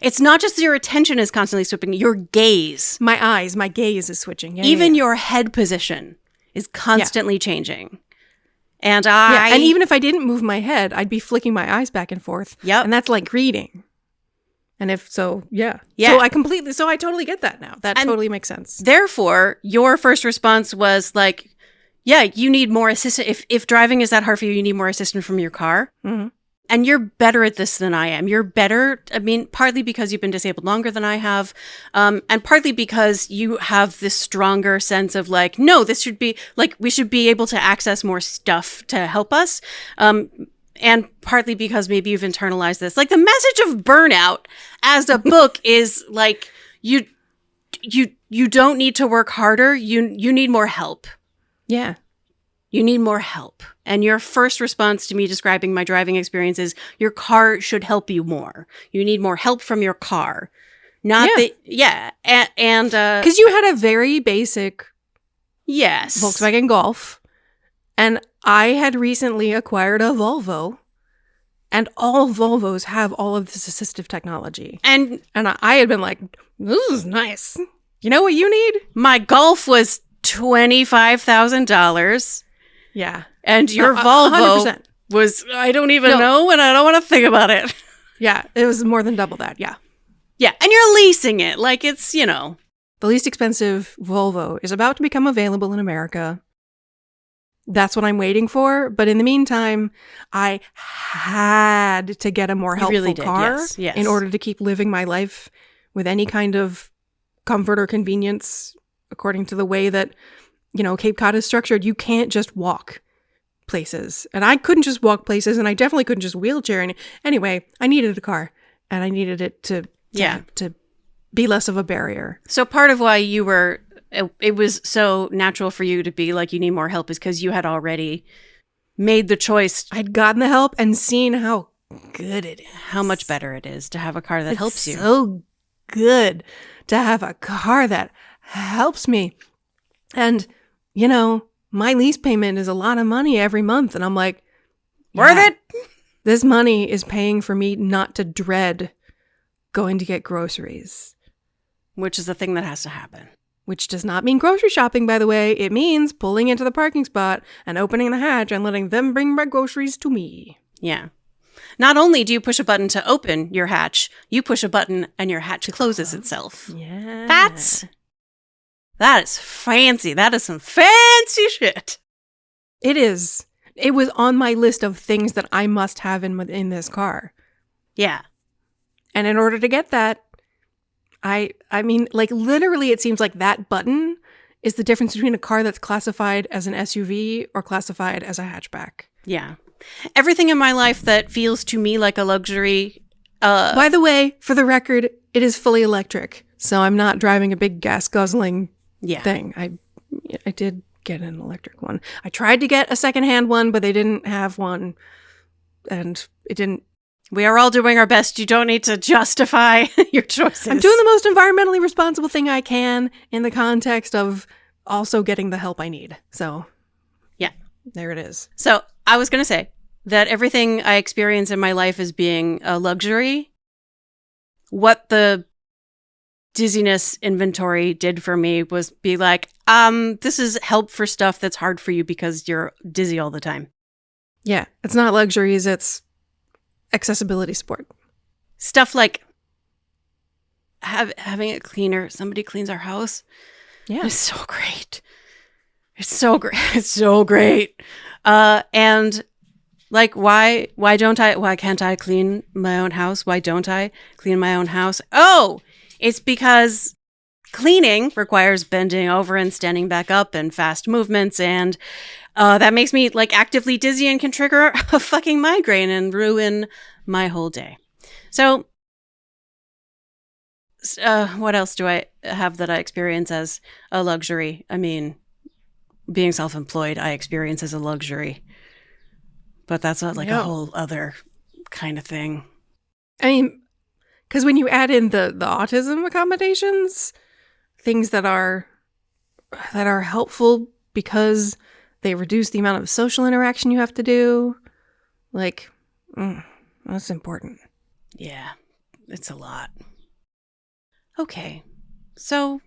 It's not just your attention is constantly switching, your gaze. My gaze is switching. Even your head position is constantly changing. And and even if I didn't move my head, I'd be flicking my eyes back and forth. Yep. And that's like reading. And if so, yeah. So I totally get that now. That totally makes sense. Therefore, your first response was like, yeah, you need more assistance. If driving is that hard for you, you need more assistance from your car. Mm-hmm. And you're better at this than I am. You're better, partly because you've been disabled longer than I have, and partly because you have this stronger sense of like, no, this should be, like, we should be able to access more stuff to help us. And partly because maybe you've internalized this. Like, the message of Burnout as a book is like, you don't need to work harder. You need more help. Yeah. You need more help. And your first response to me describing my driving experience is your car should help you more. You need more help from your car. And because you had a very basic Volkswagen Golf, and I had recently acquired a Volvo, and all Volvos have all of this assistive technology. And I had been like, this is nice. You know what you need? My Golf was $25,000. Yeah. And your Volvo 100%. was, I don't even know, and I don't want to think about it. Yeah, it was more than double that, yeah. Yeah, and you're leasing it, like it's, The least expensive Volvo is about to become available in America. That's what I'm waiting for, but in the meantime, I had to get a more helpful car in order to keep living my life with any kind of comfort or convenience according to the way that Cape Cod is structured. You can't just walk places. And I couldn't just walk places, and I definitely couldn't just wheelchair. Anyway, I needed a car, and I needed it to be less of a barrier. So part of why it was so natural for you to be like, you need more help, is because you had already made the choice. I'd gotten the help and seen how good it is. How much better it is to have a car that helps you. It's so good to have a car that helps me. And my lease payment is a lot of money every month. And I'm like, worth it? This money is paying for me not to dread going to get groceries. Which is the thing that has to happen. Which does not mean grocery shopping, by the way. It means pulling into the parking spot and opening the hatch and letting them bring my groceries to me. Yeah. Not only do you push a button to open your hatch, you push a button and your hatch closes itself. Yeah. That is fancy. That is some fancy shit. It is. It was on my list of things that I must have in this car. Yeah. And in order to get that, I mean, like, literally, it seems like that button is the difference between a car that's classified as an SUV or classified as a hatchback. Yeah. Everything in my life that feels to me like a luxury. By the way, for the record, it is fully electric. So I'm not driving a big gas guzzling thing. I did get an electric one. I tried to get a secondhand one, but they didn't have one. And it didn't. We are all doing our best. You don't need to justify your choices. I'm doing the most environmentally responsible thing I can in the context of also getting the help I need. So, yeah, there it is. So I was going to say that everything I experience in my life as being a luxury, what the dizziness inventory did for me was be like, this is help for stuff that's hard for you because you're dizzy all the time. Yeah, it's not luxuries, it's accessibility support. Stuff like having a cleaner, somebody cleans our house. Yeah. It's so great. It's so great. It's so great. And like, why can't I clean my own house? Why don't I clean my own house? Oh, it's because cleaning requires bending over and standing back up and fast movements. And that makes me like actively dizzy and can trigger a fucking migraine and ruin my whole day. So what else do I have that I experience as a luxury? I mean, being self-employed, I experience as a luxury. But that's a whole other kind of thing. I mean, because when you add in the autism accommodations, things that are helpful because they reduce the amount of social interaction you have to do, like, that's important. Yeah, it's a lot. Okay, so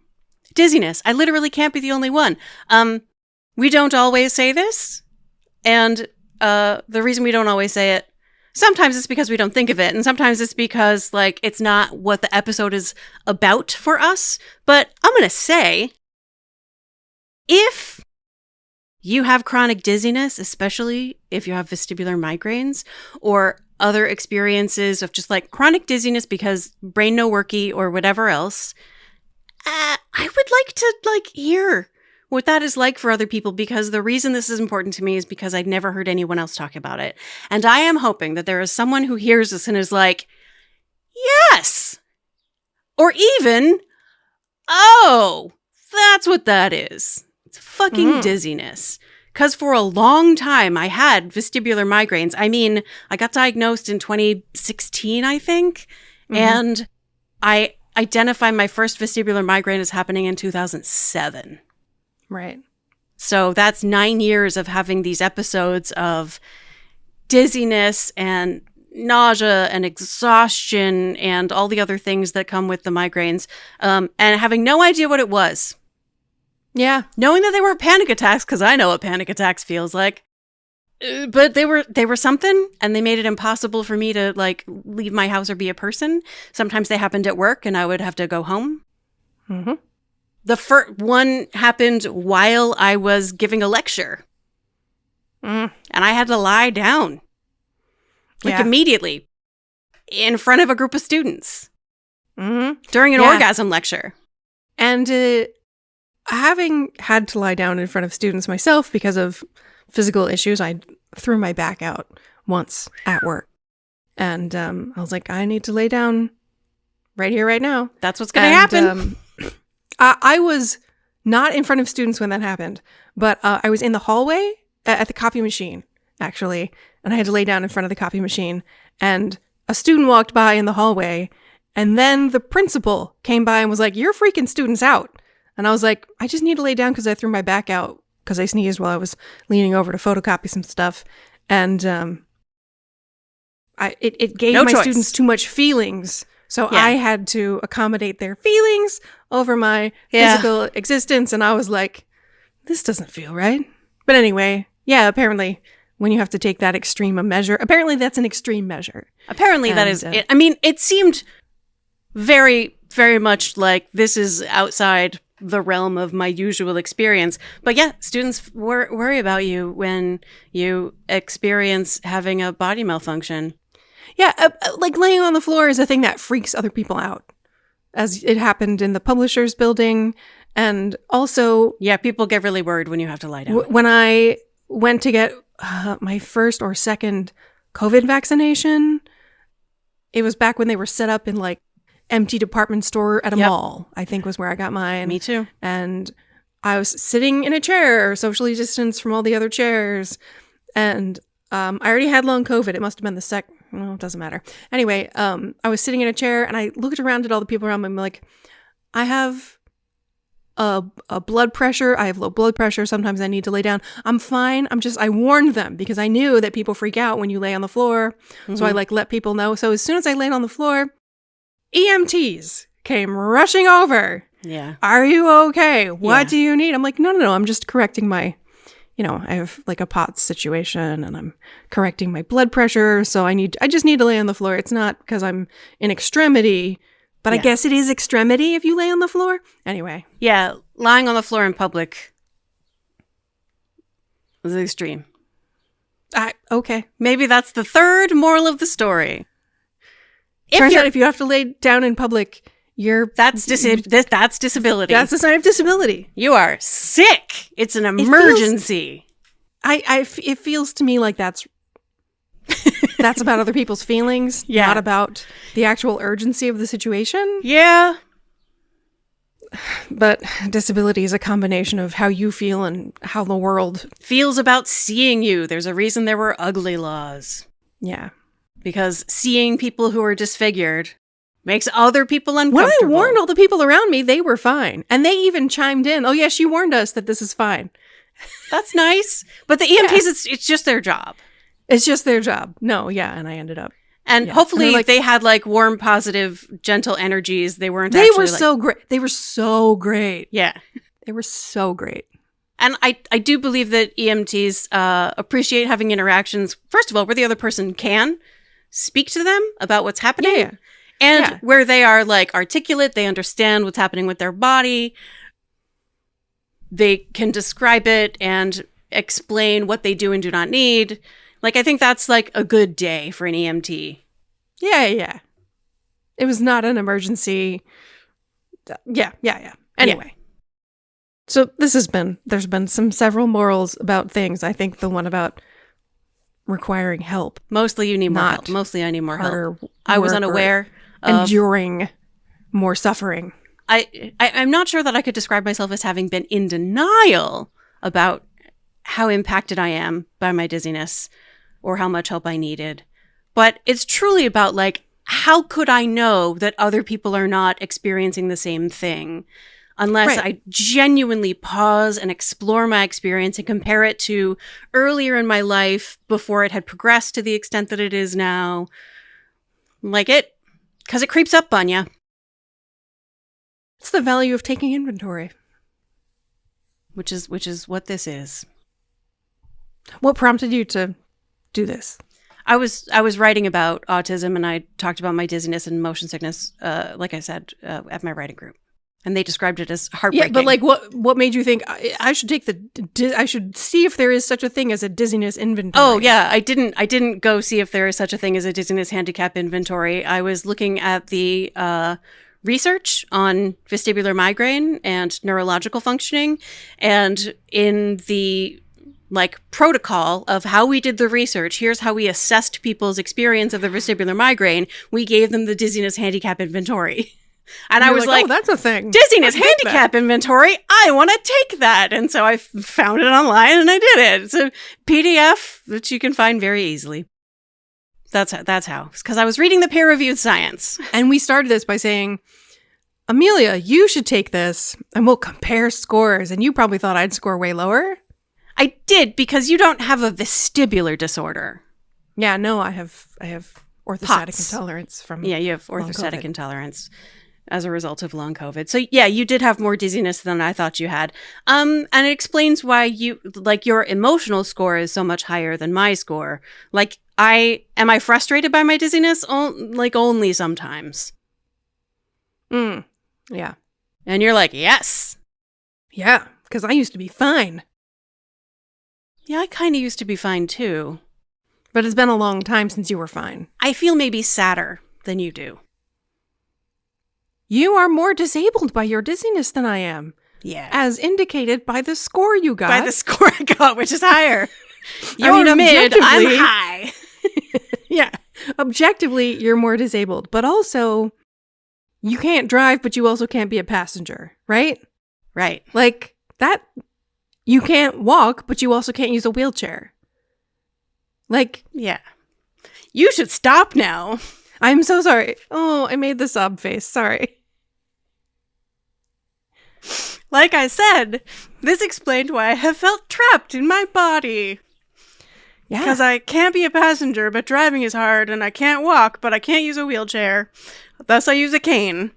dizziness. I literally can't be the only one. We don't always say this, and the reason we don't always say it, sometimes it's because we don't think of it, and sometimes it's because, like, it's not what the episode is about for us. But I'm going to say, if you have chronic dizziness, especially if you have vestibular migraines or other experiences of just like chronic dizziness because brain no worky or whatever else, I would like to like hear what that is like for other people, because the reason this is important to me is because I'd never heard anyone else talk about it. And I am hoping that there is someone who hears this and is like, yes! Or even, oh, that's what that is. It's fucking dizziness. Because for a long time, I had vestibular migraines. I mean, I got diagnosed in 2016, I think. And I identified my first vestibular migraine as happening in 2007. Right. So that's 9 years of having these episodes of dizziness and nausea and exhaustion and all the other things that come with the migraines, and having no idea what it was. Yeah. Knowing that they were panic attacks, because I know what panic attacks feels like. But they were something, and they made it impossible for me to like leave my house or be a person. Sometimes they happened at work and I would have to go home. The first one happened while I was giving a lecture. And I had to lie down. Like immediately. In front of a group of students. During an orgasm lecture. And having had to lie down in front of students myself because of physical issues, I threw my back out once at work. And I was like, I need to lay down right here, right now. That's what's going to happen. I was not in front of students when that happened, but I was in the hallway at the copy machine, actually, and I had to lay down in front of the copy machine, and a student walked by in the hallway, and then the principal came by and was like, "You're freaking students out." And I was like, I just need to lay down because I threw my back out because I sneezed while I was leaning over to photocopy some stuff, and it gave my students too much feelings. So I had to accommodate their feelings over my physical existence. And I was like, this doesn't feel right. But anyway, apparently when you have to take that extreme a measure, apparently that's an extreme measure. Apparently that is, I mean, it seemed very, very much like this is outside the realm of my usual experience. But yeah, students worry about you when you experience having a body malfunction. Yeah, like laying on the floor is a thing that freaks other people out, as it happened in the publisher's building. And also... yeah, people get really worried when you have to lie down. When I went to get my first or second COVID vaccination, it was back when they were set up in like empty department store at a mall, I think was where I got mine. Me too. And I was sitting in a chair, socially distanced from all the other chairs. And I already had long COVID. It must have been the second... well, it doesn't matter. Anyway, I was sitting in a chair and I looked around at all the people around me. I'm like, I have a blood pressure. I have low blood pressure. Sometimes I need to lay down. I'm fine. I warned them because I knew that people freak out when you lay on the floor. So I like let people know. So as soon as I laid on the floor, EMTs came rushing over. Yeah. Are you okay? What do you need? I'm like, no. I'm just correcting my, I have like a POTS situation and I'm correcting my blood pressure. So I just need to lay on the floor. It's not because I'm in extremity, but I guess it is extremity if you lay on the floor. Anyway. Yeah. Lying on the floor in public is extreme. Okay. Maybe that's the third moral of the story. Turns out if you have to lay down in public, that's disability. That's a sign of disability. You are sick. It's an emergency. It feels to me like that's about other people's feelings, not about the actual urgency of the situation. Yeah. But disability is a combination of how you feel and how the world feels about seeing you. There's a reason there were ugly laws. Yeah. Because seeing people who are disfigured makes other people uncomfortable. When I warned all the people around me, they were fine. And they even chimed in, oh, yes, you warned us that this is fine. That's nice. But the EMTs, it's just their job. It's just their job. No, yeah. And I ended up. And hopefully if they had like warm, positive, gentle energies. They weren't They were so great. They were so great. Yeah. They were so great. And I do believe that EMTs appreciate having interactions, first of all, where the other person can speak to them about what's happening. Yeah. And where they are like articulate, they understand what's happening with their body. They can describe it and explain what they do and do not need. Like, I think that's like a good day for an EMT. Yeah. It was not an emergency. Yeah. Anyway. So there's been several morals about things. I think the one about requiring help. Mostly you need more help. Mostly I need more help. I was unaware of enduring more suffering. I'm not sure that I could describe myself as having been in denial about how impacted I am by my dizziness or how much help I needed. But it's truly about like, how could I know that other people are not experiencing the same thing unless I genuinely pause and explore my experience and compare it to earlier in my life before it had progressed to the extent that it is now. Because it creeps up on you. It's the value of taking inventory. Which is what this is. What prompted you to do this? I was writing about autism, and I talked about my dizziness and motion sickness, like I said, at my writing group. And they described it as heartbreaking. Yeah, but like, what made you think I should take I should see if there is such a thing as a dizziness inventory? Oh yeah, I didn't go see if there is such a thing as a dizziness handicap inventory. I was looking at the research on vestibular migraine and neurological functioning, and in the protocol of how we did the research, here's how we assessed people's experience of the vestibular migraine. We gave them the dizziness handicap inventory. And I was like, oh, that's a thing. Dizziness handicap inventory. I want to take that. And so I found it online and I did it. It's a PDF that you can find very easily. That's how. Because I was reading the peer-reviewed science. And we started this by saying, Amelia, you should take this and we'll compare scores. And you probably thought I'd score way lower. I did, because you don't have a vestibular disorder. Yeah, no, I have orthostatic intolerance from you have orthostatic intolerance as a result of long COVID. So yeah, you did have more dizziness than I thought you had. And it explains why your emotional score is so much higher than my score. Am I frustrated by my dizziness? Only sometimes. Yeah. And you're like, yes. Yeah, because I used to be fine. Yeah, I kind of used to be fine too. But it's been a long time since you were fine. I feel maybe sadder than you do. You are more disabled by your dizziness than I am. Yeah. As indicated by the score you got. By the score I got, which is higher. You're mid, I'm high. Yeah. Objectively, you're more disabled. But also, you can't drive, but you also can't be a passenger, right? Right. Like, that, you can't walk, but you also can't use a wheelchair. Yeah. You should stop now. I'm so sorry. Oh, I made the sob face. Sorry. Like I said, this explained why I have felt trapped in my body. Yeah. Because I can't be a passenger, but driving is hard, and I can't walk, but I can't use a wheelchair. Thus, I use a cane.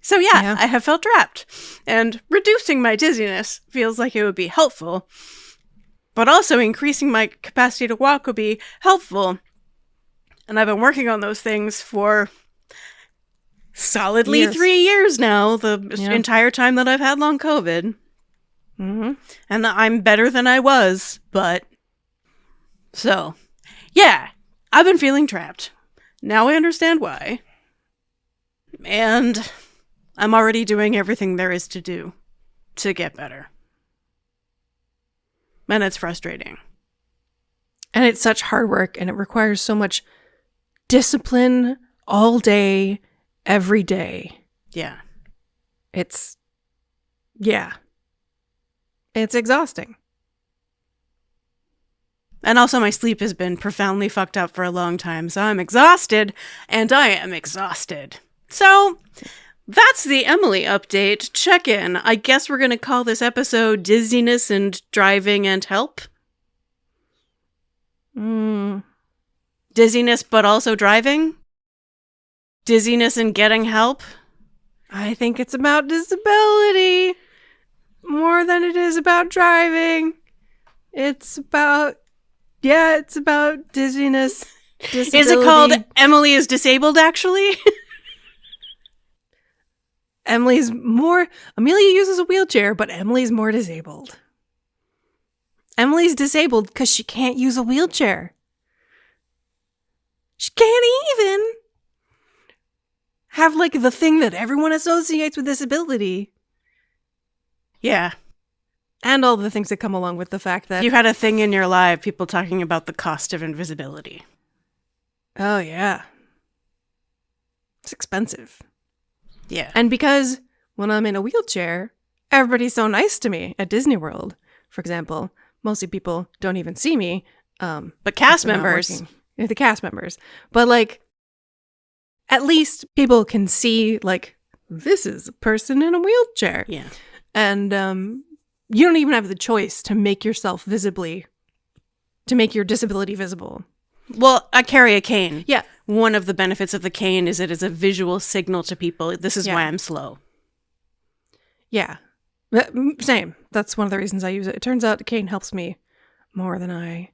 So yeah, I have felt trapped. And reducing my dizziness feels like it would be helpful. But also increasing my capacity to walk would be helpful. And I've been working on those things for solidly 3 years now, the entire time that I've had long COVID. Mm-hmm. And I'm better than I was, but... So, yeah, I've been feeling trapped. Now I understand why. And I'm already doing everything there is to do to get better. And it's frustrating. And it's such hard work, and it requires so much discipline all day, every day. Yeah. It's exhausting. And also my sleep has been profoundly fucked up for a long time, so I'm exhausted, and I am exhausted. So, that's the Emily update. Check in. I guess we're going to call this episode Dizziness and Driving and Help. Dizziness but also driving? Dizziness and getting help? I think it's about disability more than it is about driving. It's about dizziness. Disability. Is it called Emily is Disabled, actually? Amelia uses a wheelchair, but Emily's more disabled. Emily's disabled because she can't use a wheelchair. She can't even have, like, the thing that everyone associates with disability. Yeah. And all the things that come along with the fact that... You had a thing in your life, people talking about the cost of invisibility. Oh, yeah. It's expensive. Yeah. And because when I'm in a wheelchair, everybody's so nice to me at Disney World, for example. Mostly people don't even see me. But cast members. The cast members. But, like, at least people can see, like, this is a person in a wheelchair. Yeah. And you don't even have the choice to make yourself to make your disability visible. Well, I carry a cane. Yeah. One of the benefits of the cane is it is a visual signal to people. This is why I'm slow. Yeah. Same. That's one of the reasons I use it. It turns out the cane helps me more than I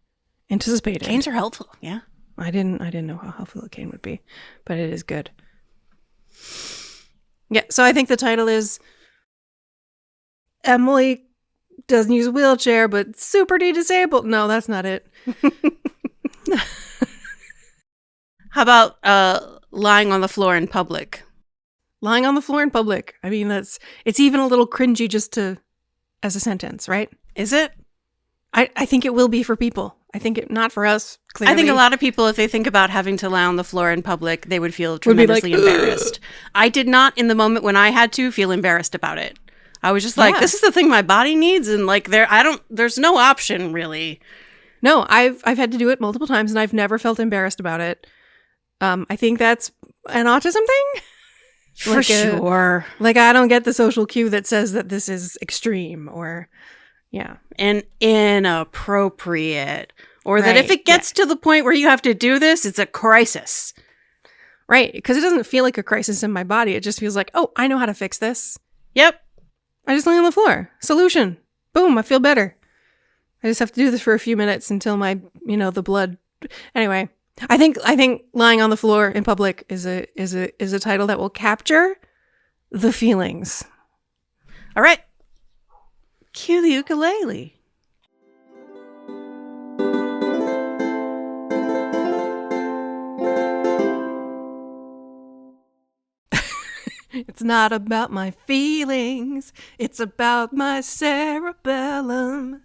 anticipated. Canes are helpful, yeah. I didn't know how helpful a cane would be, but it is good. Yeah, so I think the title is Emily doesn't use a wheelchair, but super disabled. No, that's not it. How about lying on the floor in public? Lying on the floor in public. I mean, it's even a little cringy just as a sentence, right? Is it? I think it will be for people. I think not for us, clearly. I think a lot of people, if they think about having to lie on the floor in public, they would feel tremendously embarrassed. I did not, in the moment when I had to, feel embarrassed about it. I was just like, this is the thing my body needs, and like there's no option really. No, I've had to do it multiple times, and I've never felt embarrassed about it. I think that's an autism thing. For sure. Like, I don't get the social cue that says that this is extreme or, and inappropriate. Or that if it gets to the point where you have to do this, it's a crisis. Right. Because it doesn't feel like a crisis in my body. It just feels like, oh, I know how to fix this. Yep. I just lay on the floor. Solution. Boom. I feel better. I just have to do this for a few minutes until my, the blood. Anyway, I think lying on the floor in public is a title that will capture the feelings. All right. Cue the ukulele. It's not about my feelings. It's about my cerebellum.